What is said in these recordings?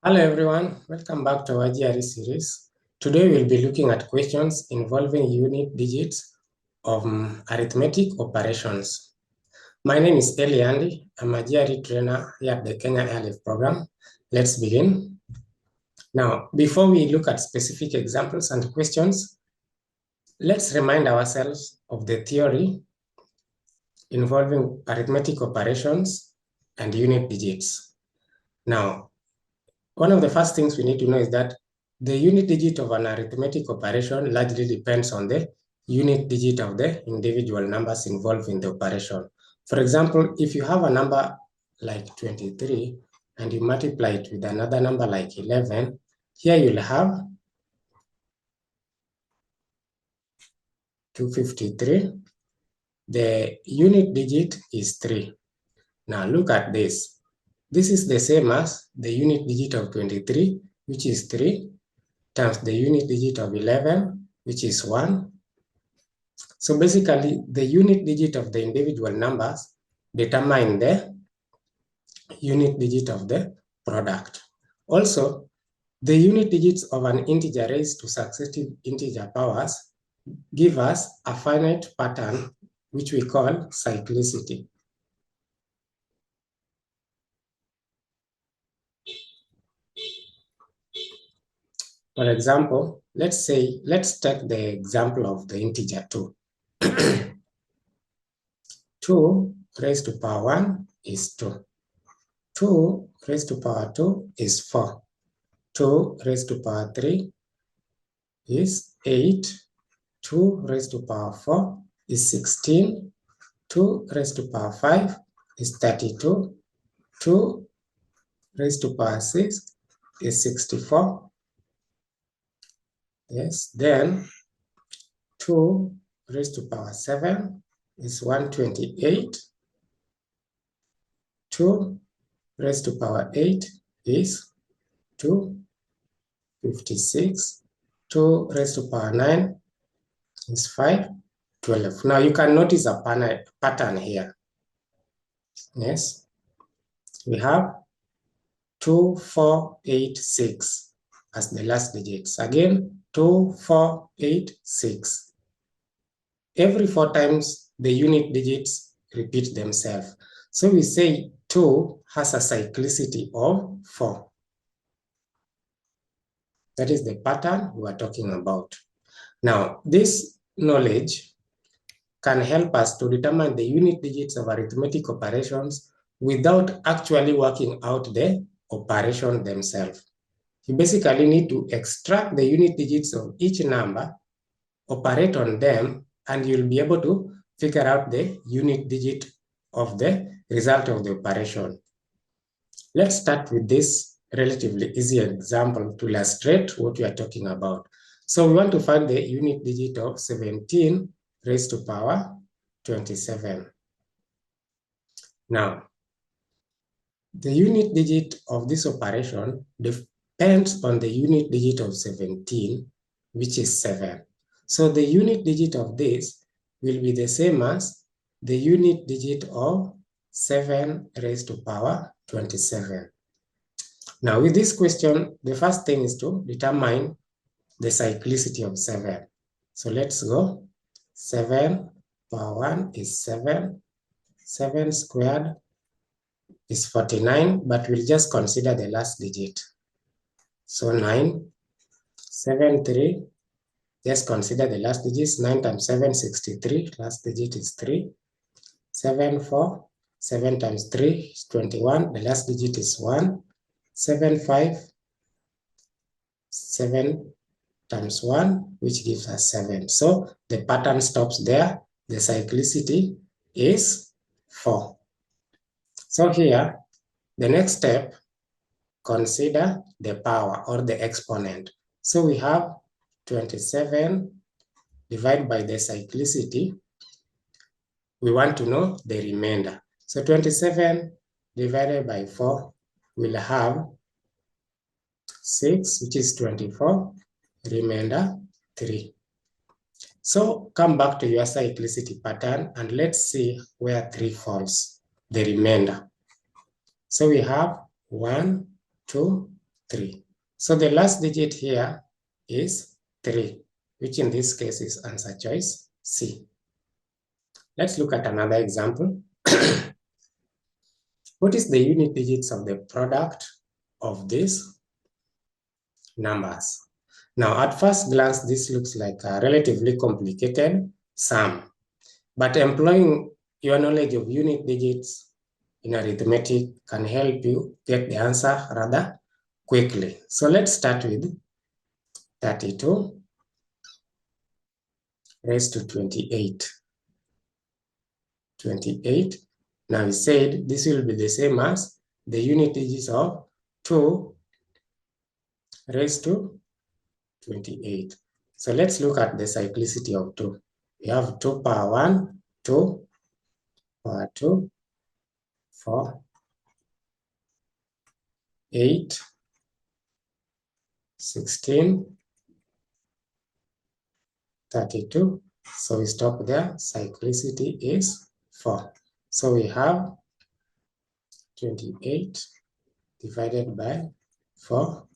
Hello everyone, welcome back to our GRE series. Today we'll be looking at questions involving unit digits of arithmetic operations. My name is Eli Andy. I'm a GRE trainer here at the Kenya Airlift program. Let's begin. Now, before we look at specific examples and questions, let's remind ourselves of the theory involving arithmetic operations and unit digits. Now, one of the first things we need to know is that the unit digit of an arithmetic operation largely depends on the unit digit of the individual numbers involved in the operation. For example, if you have a number like 23 and you multiply it with another number like 11, here you'll have 253. The unit digit is 3. Now look at this. This is the same as the unit digit of 23, which is 3, times the unit digit of 11, which is 1. So basically, the unit digit of the individual numbers determine the unit digit of the product. Also, the unit digits of an integer raised to successive integer powers give us a finite pattern, which we call cyclicity. For example, let's take the example of the integer 2. 2 raised to power 1 is 2. 2 raised to power 2 is 4. 2 raised to power 3 is 8. 2 raised to power 4 is 16. 2 raised to power 5 is 32. 2 raised to power 6 is 64. Yes, then 2 raised to power 7 is 128. 2 raised to power 8 is 256. 2 raised to power 9 is 512. Now you can notice a pattern here. Yes, we have 2, 4, 8, 6 as the last digits. Again, 2, 4, 8, 6. Every 4 times the unit digits repeat themselves. So we say 2 has a cyclicity of 4. That is the pattern we are talking about. Now, this knowledge can help us to determine the unit digits of arithmetic operations without actually working out the operation themselves. You basically need to extract the unit digits of each number, operate on them, and you'll be able to figure out the unit digit of the result of the operation. Let's start with this relatively easy example to illustrate what we are talking about. So we want to find the unit digit of 17 raised to power 27. Now, the unit digit of this operation depends on the unit digit of 17, which is 7. So the unit digit of this will be the same as the unit digit of 7 raised to power 27. Now with this question, the first thing is to determine the cyclicity of 7. So let's go. 7 power 1 is 7. 7 squared is 49, but we'll just consider the last digit. So 9, 7, 3, just consider the last digits. 9 times 7, 63, last digit is 3. 7, 4, 7 times 3 is 21, the last digit is 1. 7, 5, 7 times 1, which gives us 7. So the pattern stops there. The cyclicity is 4. So here, the next step, consider the power or the exponent. So we have 27 divided by the cyclicity. We want to know the remainder. So 27 divided by 4 will have 6, which is 24, remainder 3. So come back to your cyclicity pattern and let's see where 3 falls, the remainder. So we have 1, 2, 3. So the last digit here is 3, which in this case is answer choice C. Let's look at another example. What is the unit digits of the product of these numbers? Now, at first glance, this looks like a relatively complicated sum, but employing your knowledge of unit digits in arithmetic can help you get the answer rather quickly. So let's start with 32 raised to 28. 28. Now we said this will be the same as the unit digits of 2 raised to 28. So let's look at the cyclicity of 2. We have 2 power 1, 2 power 2, 4, 8, 16, 32. So we stop there. Cyclicity is 4. So we have 28 divided by 4.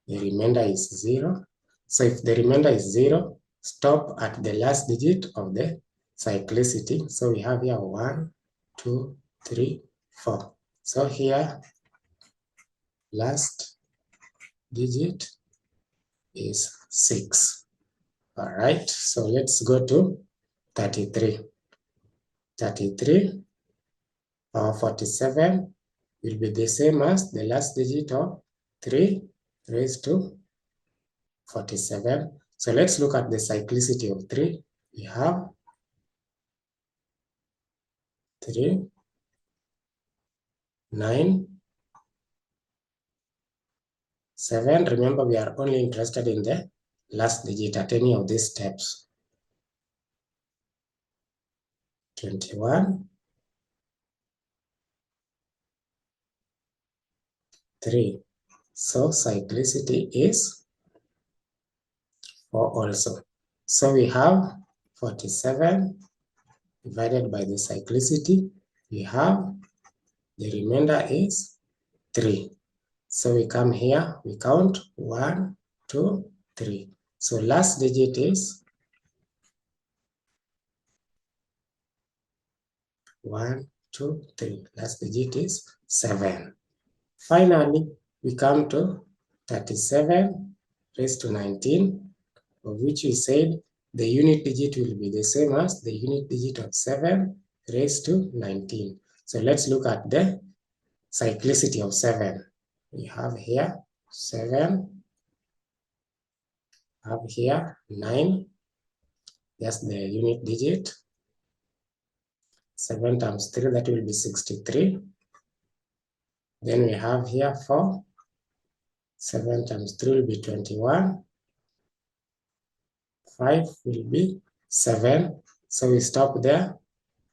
The remainder is 0. So if the remainder is 0, stop at the last digit of the cyclicity. So we have here 1, 2, 3, 4. So here, last digit is 6. All right, so let's go to 33. 33 or 47 will be the same as the last digit of 3 raised to 47. So let's look at the cyclicity of 3. We have 3, 9, 7. Remember, we are only interested in the last digit at any of these steps. 21, 3. So cyclicity is 4 also. So we have 47 divided by the cyclicity. We have the remainder is 3. So we come here, we count 1, 2, 3. So last digit is 1, 2, 3. Last digit is 7. Finally, we come to 37 raised to 19, of which we said the unit digit will be the same as the unit digit of 7 raised to 19. So let's look at the cyclicity of 7. We have here 7, have here 9, that's the unit digit. 7 times 3, that will be 63. Then we have here 4. 7 times 3 will be 21. 5 will be 7. So we stop there.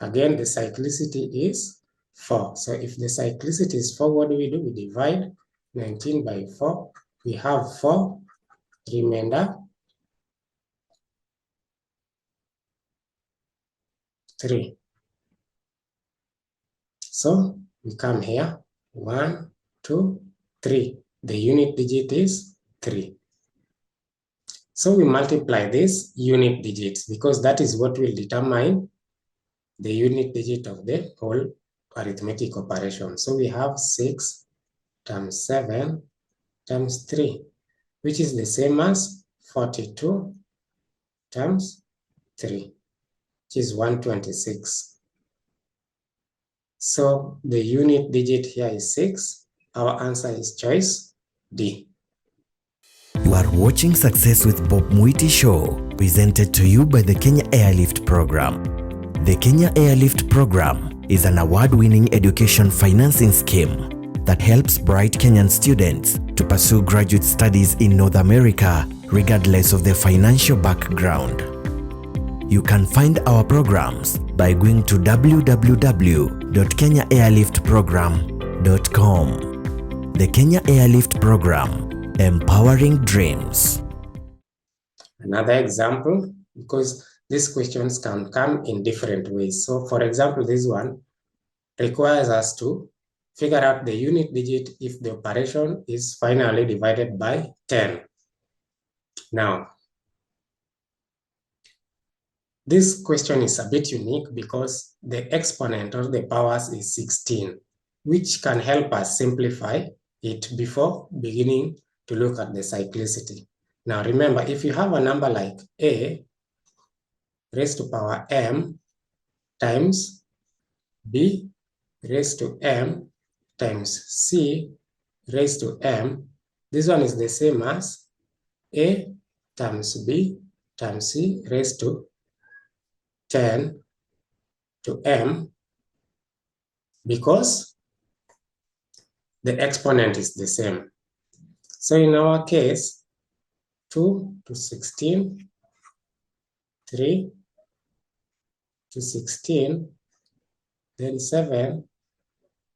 Again, the cyclicity is 4. So if the cyclicity is 4, what do? We divide 19 by 4. We have 4. Remainder 3. So we come here. 1, 2, 3. The unit digit is 3. So we multiply these unit digits because that is what will determine the unit digit of the whole arithmetic operation. So we have 6 times 7 times 3, which is the same as 42 times 3, which is 126. So the unit digit here is 6. Our answer is choice D. You are watching Success with Bob Mwiti Show, presented to you by the Kenya Airlift Program. The Kenya Airlift Program is an award-winning education financing scheme that helps bright Kenyan students to pursue graduate studies in North America, regardless of their financial background. You can find our programs by going to www.kenyaairliftprogram.com. The Kenya Airlift Program, empowering dreams. Another example, because these questions can come in different ways. So for example, this one requires us to figure out the unit digit if the operation is finally divided by 10. Now, this question is a bit unique because the exponent or the powers is 16, which can help us simplify it before beginning to look at the cyclicity. Now remember, if you have a number like a raised to power m times b raised to m times c raised to m, this one is the same as a times b times c raised to 10 to m, because the exponent is the same. So in our case, 2 to 16, 3 to 16, then 7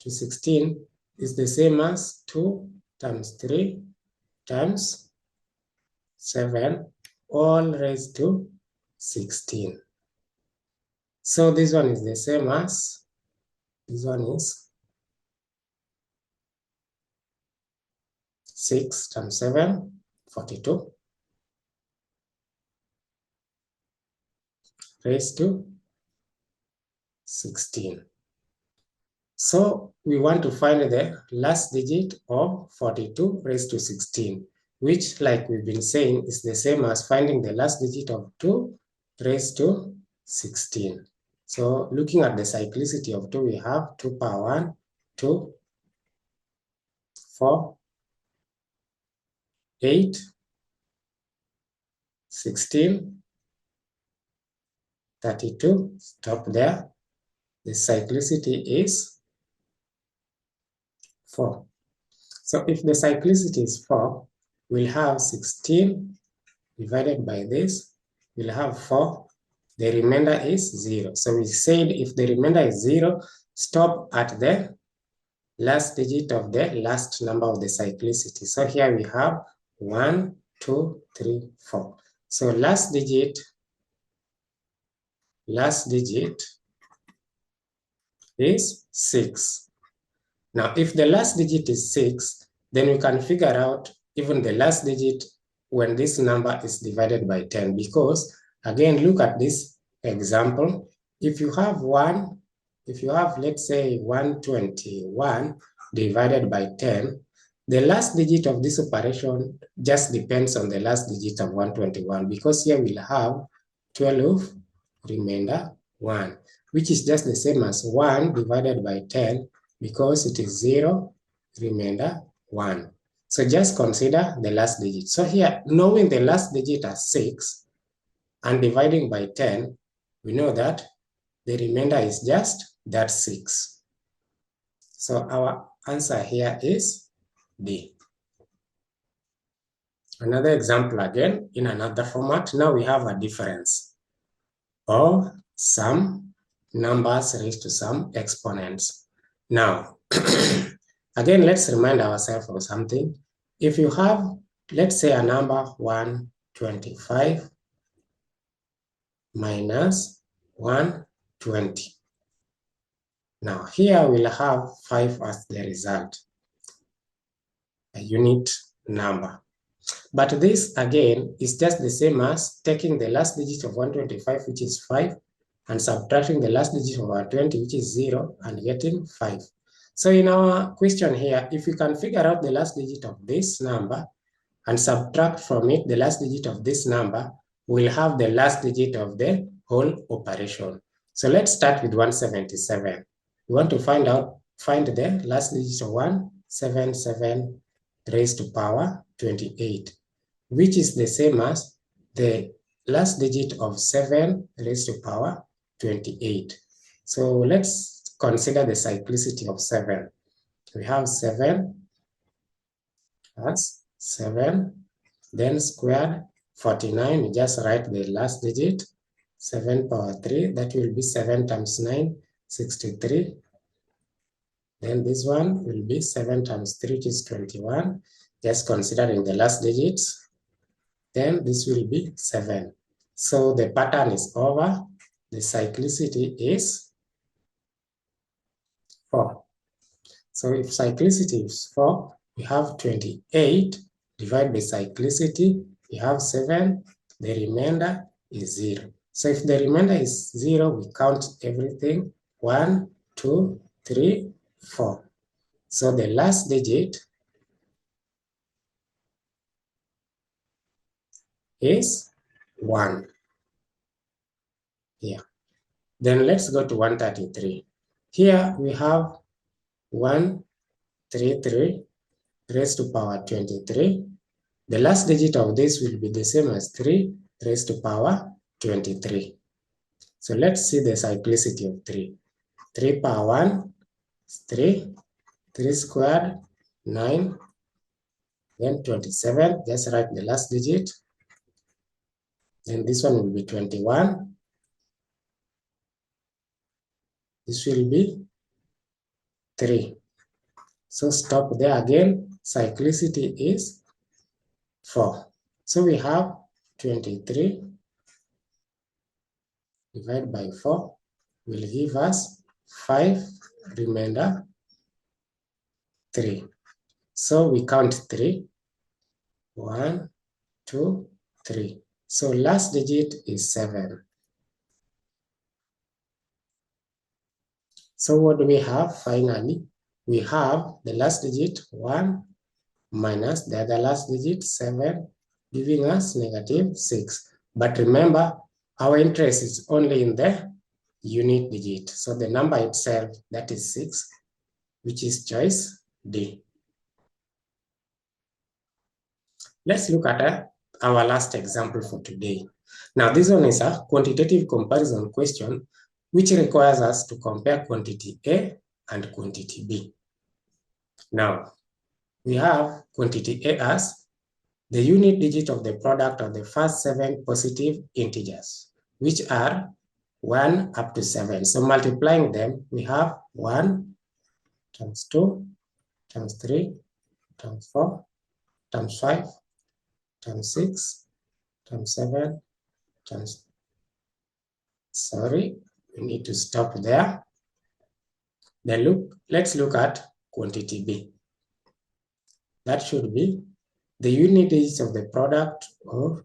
to 16 is the same as 2 times 3 times 7, all raised to 16. So this one is the same as, this one is 6 times 7, 42, raised to 16. So we want to find the last digit of 42 raised to 16, which, like we've been saying, is the same as finding the last digit of 2 raised to 16. So looking at the cyclicity of 2, we have 2 power 1, 2, 4, 8, 16, 32, stop there. The cyclicity is 4. So if the cyclicity is 4, we'll have 16 divided by this, we'll have 4. The remainder is 0. So we said if the remainder is 0, stop at the last digit of the last number of the cyclicity. So here we have 1, 2, 3, 4. So last digit is 6. Now, if the last digit is 6, then we can figure out even the last digit when this number is divided by 10, because again, look at this example. If you have let's say 121 divided by 10, the last digit of this operation just depends on the last digit of 121, because here we'll have 12 remainder 1, which is just the same as 1 divided by 10, because it is 0 remainder 1. So just consider the last digit. So here, knowing the last digit as 6 and dividing by 10, we know that the remainder is just that 6. So our answer here is D. Another example again in another format. Now we have a difference of some numbers raised to some exponents. Now, again, let's remind ourselves of something. If you have, let's say, a number 125 minus 120. Now, here we'll have 5 as the result, a unit number. But this, again, is just the same as taking the last digit of 125, which is 5, and subtracting the last digit of 120, which is 0, and getting 5. So in our question here, if we can figure out the last digit of this number and subtract from it the last digit of this number, we'll have the last digit of the whole operation. So let's start with 177. We want to find the last digit of 177 raised to power 28, which is the same as the last digit of 7 raised to power 28. So let's consider the cyclicity of 7. We have 7 as 7, then squared 49, we just write the last digit, 7 power 3, that will be 7 times 9, 63. Then this one will be 7 times 3, which is 21, just considering the last digits. Then this will be 7. So the pattern is over. The cyclicity is 4. So if cyclicity is 4, we have 28 divided by cyclicity, we have 7, the remainder is 0. So if the remainder is 0, we count everything, 1, 2, 3, 4. So the last digit is 1. Here. Then let's go to 133. Here we have 133 raised to power 23. The last digit of this will be the same as 3 raised to power 23. So let's see the cyclicity of 3. 3 power 1 is 3. 3 squared, 9. Then 27. Just write the last digit. Then this one will be 21. This will be 3. So stop there again. Cyclicity is 4. So we have 23 divided by 4 will give us 5, remainder 3. So we count 3. 1, 2, 3. So last digit is 7. So what do we have finally? We have the last digit 1 minus the other last digit 7, giving us negative 6. But remember, our interest is only in the unit digit. So the number itself, that is 6, which is choice D. Let's look at our last example for today. Now this one is a quantitative comparison question which requires us to compare quantity A and quantity B. Now, we have quantity A as the unit digit of the product of the first 7 positive integers, which are 1 up to 7. So multiplying them, we have 1 times 2 times 3 times 4 times 5 times 6 times 7 times... Sorry, we need to stop there. Then let's look at quantity B. That should be the unit digits of the product of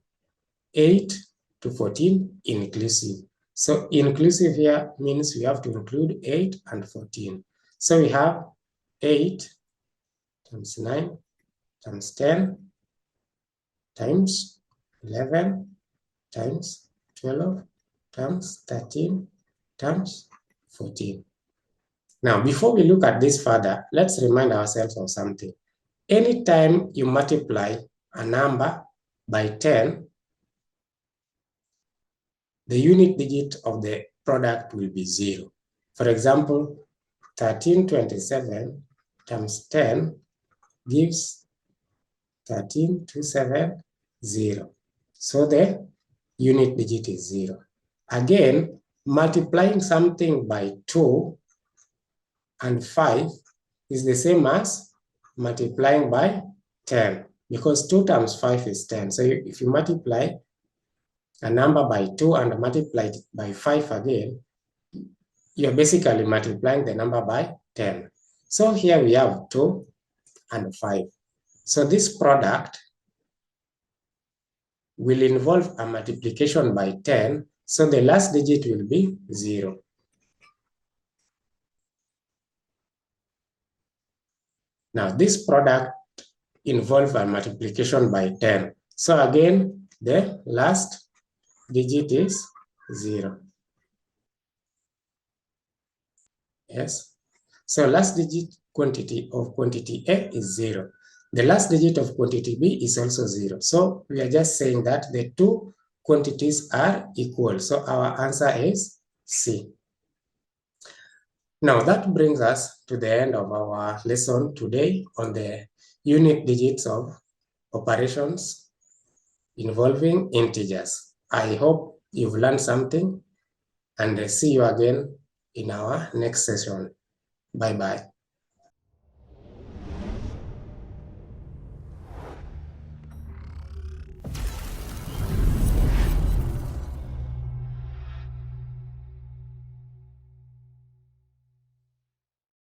8 to 14 inclusive. So inclusive here means we have to include 8 and 14. So we have 8 times 9 times 10 times 11 times 12 times 13 times 14. Now, before we look at this further, let's remind ourselves of something. Anytime you multiply a number by 10, the unit digit of the product will be 0. For example, 1327 times 10 gives 13270. So the unit digit is 0. Again, multiplying something by 2 and 5 is the same as multiplying by 10, because 2 times 5 is 10. So if you multiply a number by 2 and multiply it by 5 again, you're basically multiplying the number by 10. So here we have 2 and 5. So this product will involve a multiplication by 10, so the last digit will be 0. Now this product involves a multiplication by 10. So again, the last digit is 0. Yes. So last digit quantity of quantity A is 0. The last digit of quantity B is also 0. So we are just saying that the two quantities are equal. So our answer is C. Now that brings us to the end of our lesson today on the unit digits of operations involving integers. I hope you've learned something, and see you again in our next session. Bye-bye.